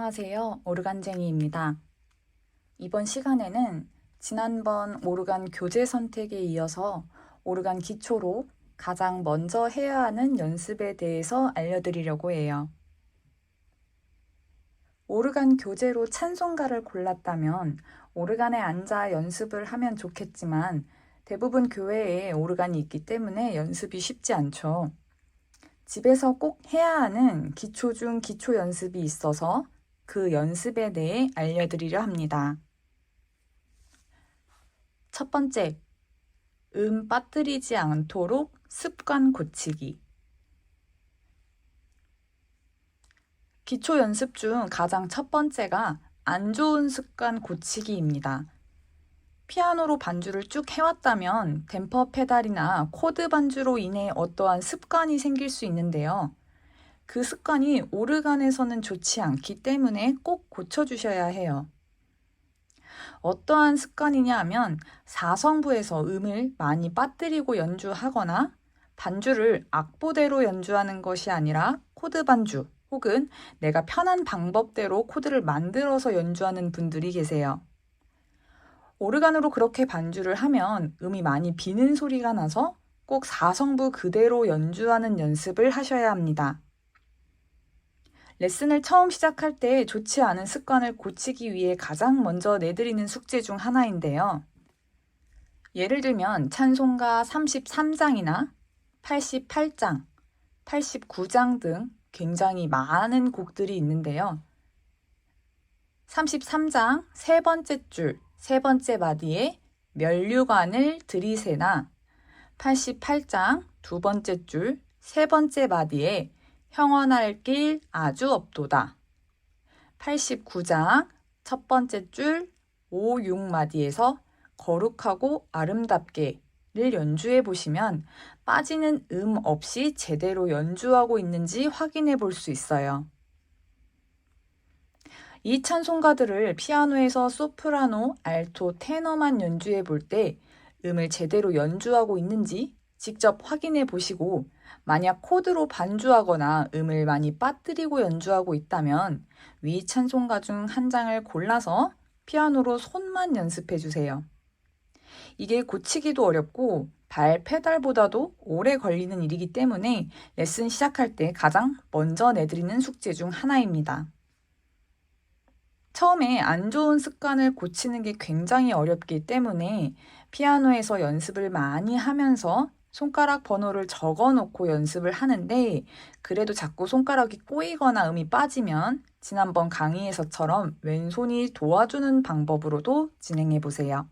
안녕하세요. 오르간쟁이입니다. 이번 시간에는 지난번 오르간 교재 선택에 이어서 오르간 기초로 가장 먼저 해야 하는 연습에 대해서 알려드리려고 해요. 오르간 교재로 찬송가를 골랐다면 오르간에 앉아 연습을 하면 좋겠지만 대부분 교회에 오르간이 있기 때문에 연습이 쉽지 않죠. 집에서 꼭 해야 하는 기초 중 기초 연습이 있어서 그 연습에 대해 알려드리려 합니다. 첫 번째, 빠뜨리지 않도록 습관 고치기. 기초 연습 중 가장 첫 번째가 안 좋은 습관 고치기입니다. 피아노로 반주를 쭉 해왔다면 댐퍼 페달이나 코드 반주로 인해 어떠한 습관이 생길 수 있는데요. 그 습관이 오르간에서는 좋지 않기 때문에 꼭 고쳐주셔야 해요. 어떠한 습관이냐 하면 4성부에서 음을 많이 빠뜨리고 연주하거나 반주를 악보대로 연주하는 것이 아니라 코드 반주 혹은 내가 편한 방법대로 코드를 만들어서 연주하는 분들이 계세요. 오르간으로 그렇게 반주를 하면 음이 많이 비는 소리가 나서 꼭 4성부 그대로 연주하는 연습을 하셔야 합니다. 레슨을 처음 시작할 때 좋지 않은 습관을 고치기 위해 가장 먼저 내드리는 숙제 중 하나인데요. 예를 들면 찬송가 33장이나 88장, 89장 등 굉장히 많은 곡들이 있는데요. 33장 세 번째 줄, 세 번째 마디에 면류관을 들이세나 88장 두 번째 줄, 세 번째 마디에 형언할 길 아주 없도다. 89장 첫 번째 줄 5, 6마디에서 거룩하고 아름답게를 연주해 보시면 빠지는 음 없이 제대로 연주하고 있는지 확인해 볼 수 있어요. 이 찬송가들을 피아노에서 소프라노, 알토, 테너만 연주해 볼 때 음을 제대로 연주하고 있는지 직접 확인해 보시고 만약 코드로 반주하거나 음을 많이 빠뜨리고 연주하고 있다면 위 찬송가 중 한 장을 골라서 피아노로 손만 연습해 주세요. 이게 고치기도 어렵고 발 페달보다도 오래 걸리는 일이기 때문에 레슨 시작할 때 가장 먼저 내드리는 숙제 중 하나입니다. 처음에 안 좋은 습관을 고치는 게 굉장히 어렵기 때문에 피아노에서 연습을 많이 하면서 손가락 번호를 적어 놓고 연습을 하는데 그래도 자꾸 손가락이 꼬이거나 음이 빠지면 지난번 강의에서처럼 왼손이 도와주는 방법으로도 진행해 보세요.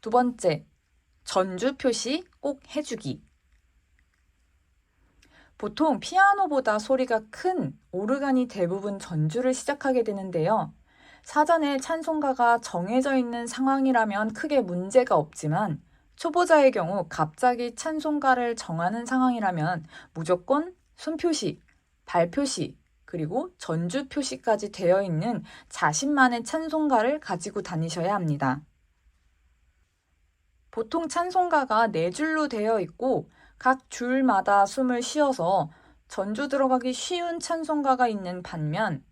두 번째, 전주 표시 꼭 해주기. 보통 피아노보다 소리가 큰 오르간이 대부분 전주를 시작하게 되는데요. 사전에 찬송가가 정해져 있는 상황이라면 크게 문제가 없지만 초보자의 경우 갑자기 찬송가를 정하는 상황이라면 무조건 손표시, 발표시, 그리고 전주 표시까지 되어 있는 자신만의 찬송가를 가지고 다니셔야 합니다. 보통 찬송가가 4줄로 되어 있고 각 줄마다 숨을 쉬어서 전주 들어가기 쉬운 찬송가가 있는 반면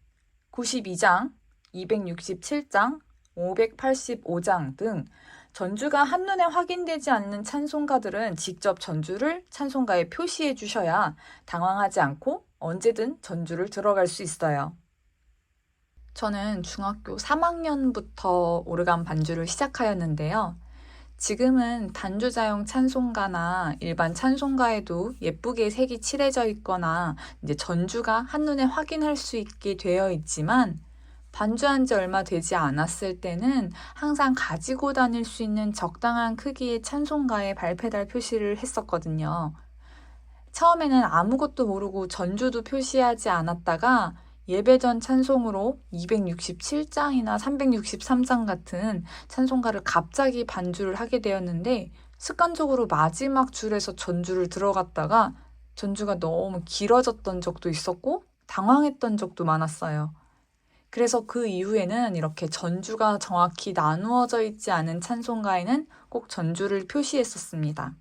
92장, 267장, 585장 등 전주가 한눈에 확인되지 않는 찬송가들은 직접 전주를 찬송가에 표시해 주셔야 당황하지 않고 언제든 전주를 들어갈 수 있어요. 저는 중학교 3학년부터 오르간 반주를 시작하였는데요. 지금은 단주자용 찬송가나 일반 찬송가에도 예쁘게 색이 칠해져 있거나 이제 전주가 한눈에 확인할 수 있게 되어 있지만 반주한 지 얼마 되지 않았을 때는 항상 가지고 다닐 수 있는 적당한 크기의 찬송가에 발페달 표시를 했었거든요. 처음에는 아무것도 모르고 전주도 표시하지 않았다가 예배전 찬송으로 267장이나 363장 같은 찬송가를 갑자기 반주를 하게 되었는데 습관적으로 마지막 줄에서 전주를 들어갔다가 전주가 너무 길어졌던 적도 있었고 당황했던 적도 많았어요. 그래서 그 이후에는 이렇게 전주가 정확히 나누어져 있지 않은 찬송가에는 꼭 전주를 표시했었습니다.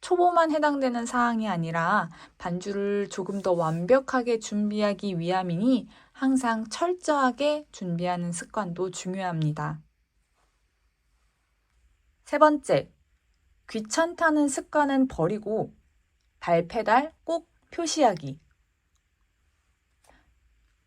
초보만 해당되는 사항이 아니라 반주를 조금 더 완벽하게 준비하기 위함이니 항상 철저하게 준비하는 습관도 중요합니다. 세 번째, 귀찮다는 습관은 버리고 발페달 꼭 표시하기.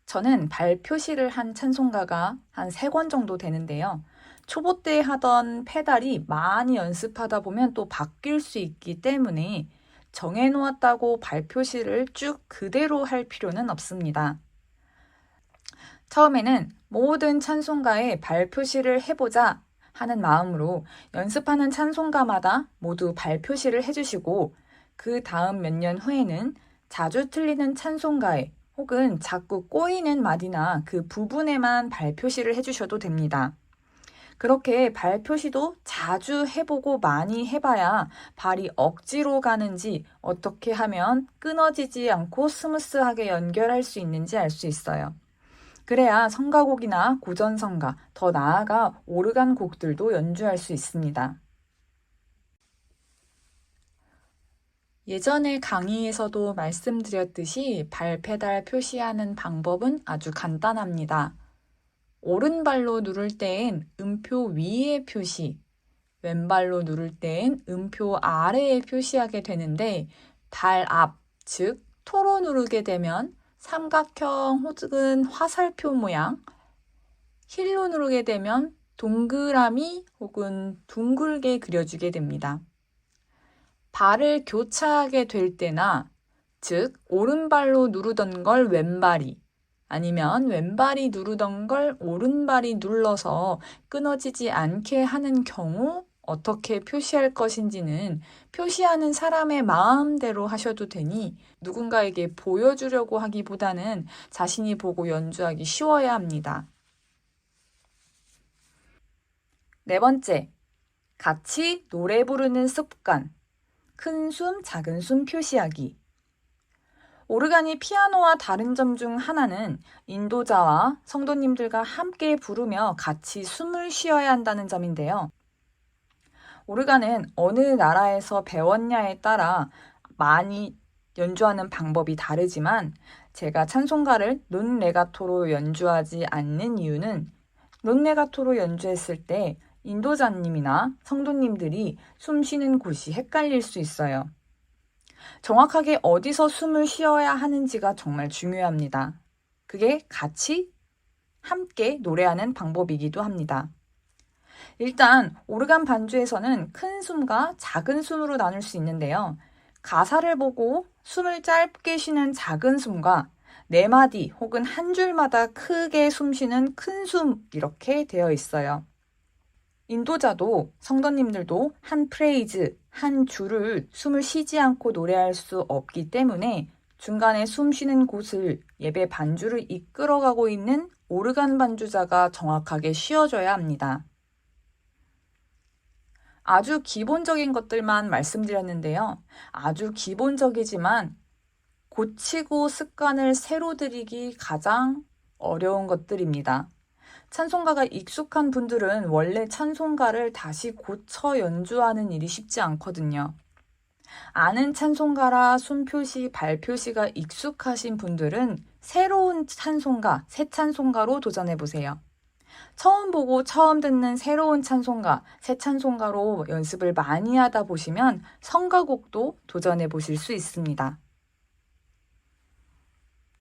저는 발표시를 한 찬송가가 한 3권 정도 되는데요. 초보 때 하던 페달이 많이 연습하다 보면 또 바뀔 수 있기 때문에 정해놓았다고 발표시를 쭉 그대로 할 필요는 없습니다. 처음에는 모든 찬송가에 발표시를 해보자 하는 마음으로 연습하는 찬송가마다 모두 발표시를 해주시고 그 다음 몇 년 후에는 자주 틀리는 찬송가에 혹은 자꾸 꼬이는 말이나 그 부분에만 발표시를 해주셔도 됩니다. 그렇게 발표시도 자주 해보고 많이 해봐야 발이 억지로 가는지 어떻게 하면 끊어지지 않고 스무스하게 연결할 수 있는지 알 수 있어요. 그래야 성가곡이나 고전성가, 더 나아가 오르간 곡들도 연주할 수 있습니다. 예전에 강의에서도 말씀드렸듯이 발페달 표시하는 방법은 아주 간단합니다. 오른발로 누를 때엔 음표 위에 표시, 왼발로 누를 때엔 음표 아래에 표시하게 되는데 발 앞, 즉 토로 누르게 되면 삼각형 혹은 화살표 모양, 힐로 누르게 되면 동그라미 혹은 둥글게 그려주게 됩니다. 발을 교차하게 될 때나, 즉 오른발로 누르던 걸 왼발이, 아니면 왼발이 누르던 걸 오른발이 눌러서 끊어지지 않게 하는 경우 어떻게 표시할 것인지는 표시하는 사람의 마음대로 하셔도 되니 누군가에게 보여주려고 하기보다는 자신이 보고 연주하기 쉬워야 합니다. 네 번째, 같이 노래 부르는 습관. 큰 숨, 작은 숨 표시하기. 오르간이 피아노와 다른 점 중 하나는 인도자와 성도님들과 함께 부르며 같이 숨을 쉬어야 한다는 점인데요. 오르간은 어느 나라에서 배웠냐에 따라 많이 연주하는 방법이 다르지만 제가 찬송가를 논레가토로 연주하지 않는 이유는 논레가토로 연주했을 때 인도자님이나 성도님들이 숨 쉬는 곳이 헷갈릴 수 있어요. 정확하게 어디서 숨을 쉬어야 하는지가 정말 중요합니다. 그게 같이 함께 노래하는 방법이기도 합니다. 일단 오르간 반주에서는 큰 숨과 작은 숨으로 나눌 수 있는데요. 가사를 보고 숨을 짧게 쉬는 작은 숨과 4마디 혹은 한 줄마다 크게 숨 쉬는 큰 숨 이렇게 되어 있어요. 인도자도 성도님들도 한 프레이즈, 한 줄을 숨을 쉬지 않고 노래할 수 없기 때문에 중간에 숨 쉬는 곳을 예배 반주를 이끌어가고 있는 오르간 반주자가 정확하게 쉬어줘야 합니다. 아주 기본적인 것들만 말씀드렸는데요. 아주 기본적이지만 고치고 습관을 새로 들이기 가장 어려운 것들입니다. 찬송가가 익숙한 분들은 원래 찬송가를 다시 고쳐 연주하는 일이 쉽지 않거든요. 아는 찬송가라 손표시, 발표시가 익숙하신 분들은 새로운 찬송가, 새 찬송가로 도전해보세요. 처음 보고 처음 듣는 새로운 찬송가, 새 찬송가로 연습을 많이 하다 보시면 성가곡도 도전해 보실 수 있습니다.